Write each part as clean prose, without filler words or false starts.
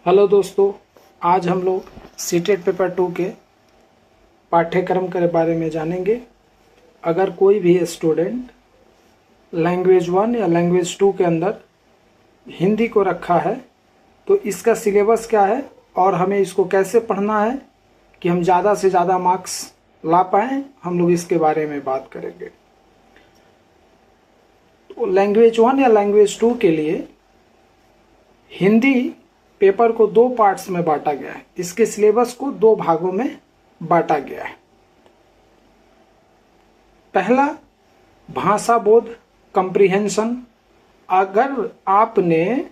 Hello दोस्तों, आज हम लोग सीटेट पेपर 2 के पाठ्यक्रम के बारे में जानेंगे। अगर कोई भी स्टूडेंट लैंग्वेज 1 या लैंग्वेज 2 के अंदर हिंदी को रखा है तो इसका सिलेबस क्या है और हमें इसको कैसे पढ़ना है कि हम ज़्यादा से ज़्यादा मार्क्स ला पाएँ, हम लोग इसके बारे में बात करेंगे। तो लैंग्वेज 1 या लैंग्वेज 2 के लिए हिंदी पेपर को 2 पार्ट्स में बांटा गया है। इसके सिलेबस को 2 भागों में बांटा गया है। पहला, भाषा बोध कंप्रीहेंशन। अगर आपने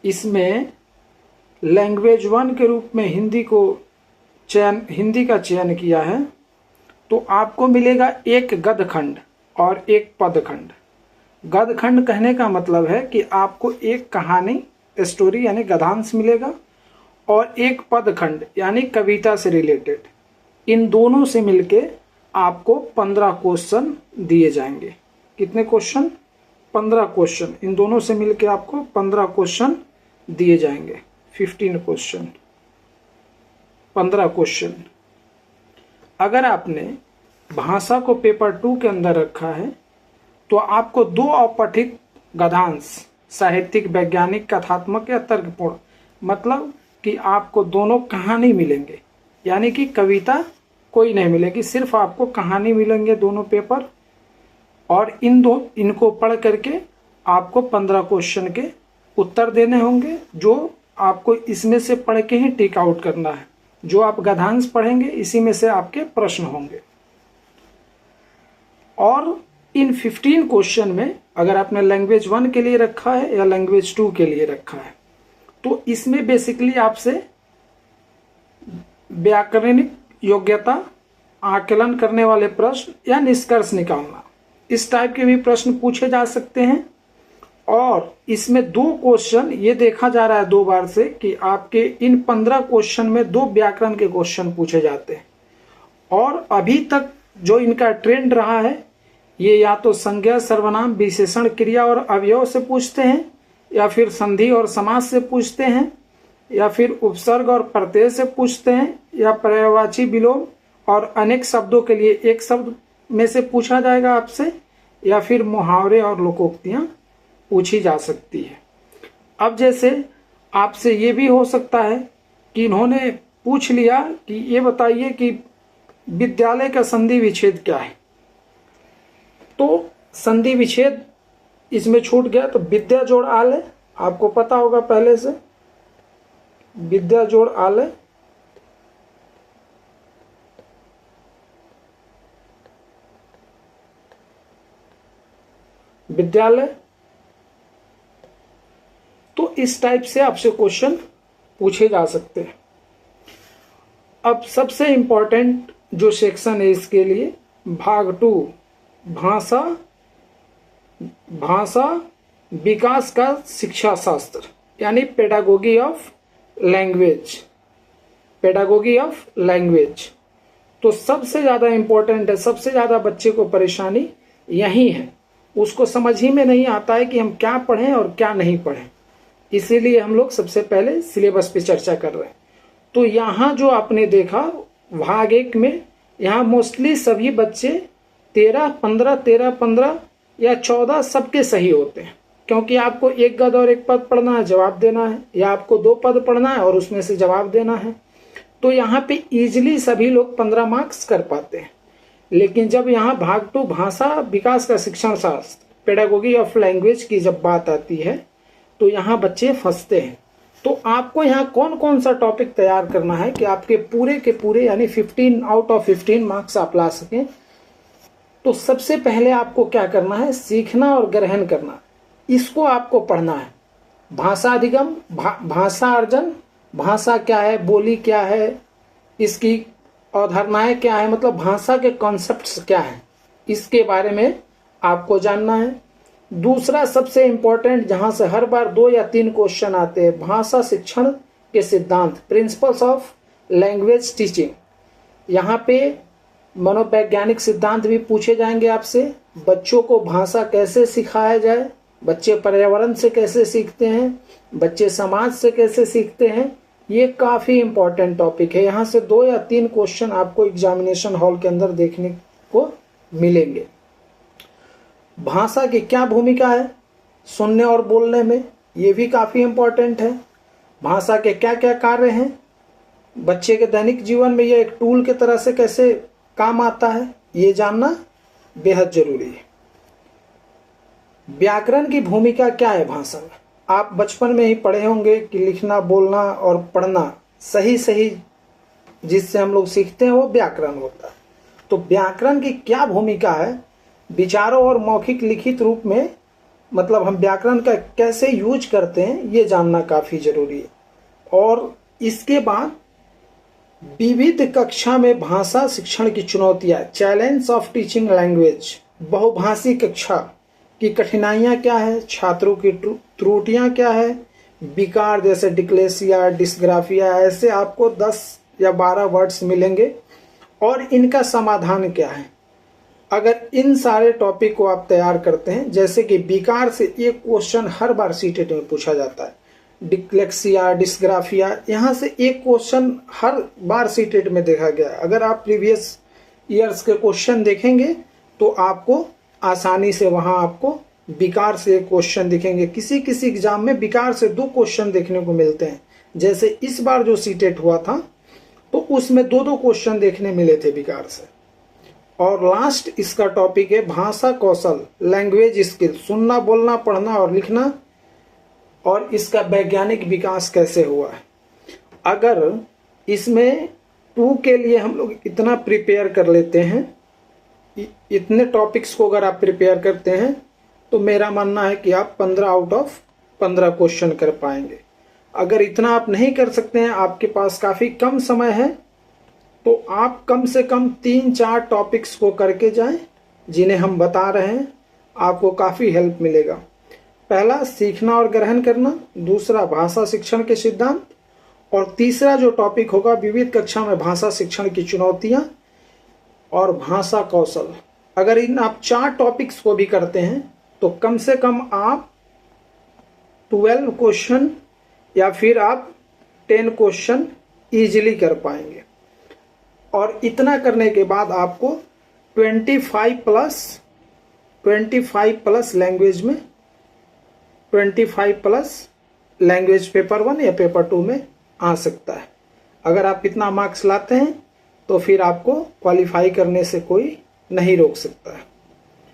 इसमें लैंग्वेज 1 के रूप में हिंदी का चयन किया है तो आपको मिलेगा एक गद्यखंड और एक पदखंड। गद्यखंड कहने का मतलब है कि आपको एक कहानी स्टोरी यानी गद्यांश मिलेगा और एक पदखंड यानी कविता से रिलेटेड। इन दोनों से मिलके आपको 15 क्वेश्चन दिए जाएंगे। कितने क्वेश्चन? 15 क्वेश्चन। इन दोनों से मिलके आपको 15 क्वेश्चन दिए जाएंगे। 15 क्वेश्चन, 15 क्वेश्चन। अगर आपने भाषा को पेपर 2 के अंदर रखा है तो आपको 2 अपठित गद्यांश, साहित्यिक, वैज्ञानिक, कथात्मक या तर्कपूर्ण, मतलब कि आपको दोनों कहानी मिलेंगे, यानी कि कविता कोई नहीं मिलेगी, सिर्फ आपको कहानी मिलेंगे दोनों पेपर। और इनको पढ़ करके आपको 15 क्वेश्चन के उत्तर देने होंगे, जो आपको इसमें से पढ़ के ही टिक आउट करना है। जो आप गद्यांश पढ़ेंगे इसी में से आपके प्रश्न होंगे। और इन 15 क्वेश्चन में अगर आपने लैंग्वेज 1 के लिए रखा है या लैंग्वेज 2 के लिए रखा है तो इसमें बेसिकली आपसे व्याकरणिक योग्यता, आकलन करने वाले प्रश्न या निष्कर्ष निकालना, इस टाइप के भी प्रश्न पूछे जा सकते हैं। और इसमें 2 क्वेश्चन ये देखा जा रहा है 2 बार से कि आपके इन 15 क्वेश्चन में 2 व्याकरण के क्वेश्चन पूछे जाते हैं। और अभी तक जो इनका ट्रेंड रहा है ये या तो संज्ञा, सर्वनाम, विशेषण, क्रिया और अवयव से पूछते हैं, या फिर संधि और समास से पूछते हैं, या फिर उपसर्ग और प्रत्यय से पूछते हैं, या पर्यायवाची विलोम और अनेक शब्दों के लिए एक शब्द में से पूछा जाएगा आपसे, या फिर मुहावरे और लोकोक्तियां पूछी जा सकती है। अब जैसे आपसे ये भी हो सकता है कि इन्होंने पूछ लिया कि ये बताइए कि विद्यालय का संधि विच्छेद क्या है, तो संधि विच्छेद इसमें छूट गया। तो विद्या जोड़ आलय आपको पता होगा पहले से, विद्या जोड़ आलय, विद्यालय। तो इस टाइप से आपसे क्वेश्चन पूछे जा सकते हैं। अब सबसे इंपॉर्टेंट जो सेक्शन है इसके लिए, भाग 2, भाषा विकास का शिक्षा शास्त्र, यानी pedagogy of language, pedagogy of language. तो सबसे ज्यादा इंपॉर्टेंट है, सबसे ज्यादा बच्चे को परेशानी यही है। उसको समझ ही में नहीं आता है कि हम क्या पढ़ें और क्या नहीं पढ़ें, इसीलिए हम लोग सबसे पहले सिलेबस पे चर्चा कर रहे हैं। तो यहाँ जो आपने देखा भाग 1 में, यहाँ मोस्टली सभी बच्चे 13-15 या 14 सबके सही होते हैं, क्योंकि आपको एक गद्य और एक पद पढ़ना है, जवाब देना है, या आपको 2 पद पढ़ना है और उसमें से जवाब देना है। तो यहाँ पे इजीली सभी लोग 15 मार्क्स कर पाते हैं। लेकिन जब यहाँ भाग 2 भाषा विकास का शिक्षण शास्त्र, पेडागोगी ऑफ लैंग्वेज की जब बात आती है तो यहाँ बच्चे फंसते हैं। तो आपको यहाँ कौन कौन सा टॉपिक तैयार करना है कि आपके पूरे के पूरे यानी 15 आउट ऑफ 15 मार्क्स आप ला सकें। तो सबसे पहले आपको क्या करना है, सीखना और ग्रहण करना, इसको आपको पढ़ना है। भाषा अधिगम, भाषा अर्जन, भाषा क्या है, बोली क्या है, इसकी अवधारणाएं क्या है, मतलब भाषा के कॉन्सेप्ट्स क्या है, इसके बारे में आपको जानना है। दूसरा सबसे इंपॉर्टेंट, जहां से हर बार 2 या 3 क्वेश्चन आते हैं, भाषा शिक्षण के सिद्धांत, प्रिंसिपल्स ऑफ लैंग्वेज टीचिंग। यहाँ पे मनोवैज्ञानिक सिद्धांत भी पूछे जाएंगे आपसे। बच्चों को भाषा कैसे सिखाया जाए, बच्चे पर्यावरण से कैसे सीखते हैं, बच्चे समाज से कैसे सीखते हैं, ये काफ़ी इंपॉर्टेंट टॉपिक है। यहाँ से 2 या 3 क्वेश्चन आपको एग्जामिनेशन हॉल के अंदर देखने को मिलेंगे। भाषा की क्या भूमिका है सुनने और बोलने में, ये भी काफ़ी इंपॉर्टेंट है। भाषा के क्या क्या कार्य हैं, बच्चे के दैनिक जीवन में ये एक टूल के तरह से कैसे काम आता है, ये जानना बेहद जरूरी है। व्याकरण की भूमिका क्या है भाषा में, आप बचपन में ही पढ़े होंगे कि लिखना, बोलना और पढ़ना सही सही जिससे हम लोग सीखते हैं वो व्याकरण होता है। तो व्याकरण की क्या भूमिका है विचारों और मौखिक लिखित रूप में, मतलब हम व्याकरण का कैसे यूज करते हैं, ये जानना काफ़ी जरूरी है। और इसके बाद विविध कक्षा में भाषा शिक्षण की चुनौतियाँ, चैलेंज ऑफ टीचिंग लैंग्वेज, बहुभाषी कक्षा की कठिनाइयाँ क्या है, छात्रों की त्रुटियाँ क्या है, विकार जैसे डिस्लेक्सिया, डिस्ग्राफिया, ऐसे आपको 10 या 12 वर्ड्स मिलेंगे और इनका समाधान क्या है। अगर इन सारे टॉपिक को आप तैयार करते हैं, जैसे कि विकार से एक क्वेश्चन हर बार सीटेट में पूछा जाता है, डिस्लेक्सिया, डिस्ग्राफिया, यहाँ से एक क्वेश्चन हर बार सीटेट में देखा गया है। अगर आप प्रीवियस ईयर्स के क्वेश्चन देखेंगे तो आपको आसानी से वहाँ आपको विकार से क्वेश्चन दिखेंगे। किसी किसी एग्जाम में विकार से 2 क्वेश्चन देखने को मिलते हैं, जैसे इस बार जो सीटेट हुआ था तो उसमें 2-2 क्वेश्चन देखने मिले थे विकार से। और लास्ट इसका टॉपिक है भाषा कौशल, लैंग्वेज स्किल, सुनना, बोलना, पढ़ना और लिखना, और इसका वैज्ञानिक विकास कैसे हुआ है। अगर इसमें 2 के लिए हम लोग इतना प्रिपेयर कर लेते हैं, इतने टॉपिक्स को अगर आप प्रिपेयर करते हैं तो मेरा मानना है कि आप 15 आउट ऑफ 15 क्वेश्चन कर पाएंगे। अगर इतना आप नहीं कर सकते हैं, आपके पास काफ़ी कम समय है, तो आप कम से कम 3-4 टॉपिक्स को करके जाएं जिन्हें हम बता रहे हैं, आपको काफ़ी हेल्प मिलेगा। पहला सीखना और ग्रहण करना, दूसरा भाषा शिक्षण के सिद्धांत, और तीसरा जो टॉपिक होगा विविध कक्षा में भाषा शिक्षण की चुनौतियाँ और भाषा कौशल। अगर इन आप 4 टॉपिक्स को भी करते हैं तो कम से कम आप 12 क्वेश्चन या फिर आप 10 क्वेश्चन ईजिली कर पाएंगे। और इतना करने के बाद आपको 25 प्लस लैंग्वेज में, 25 प्लस लैंग्वेज पेपर 1 या पेपर 2 में आ सकता है। अगर आप इतना मार्क्स लाते हैं तो फिर आपको क्वालिफाई करने से कोई नहीं रोक सकता है।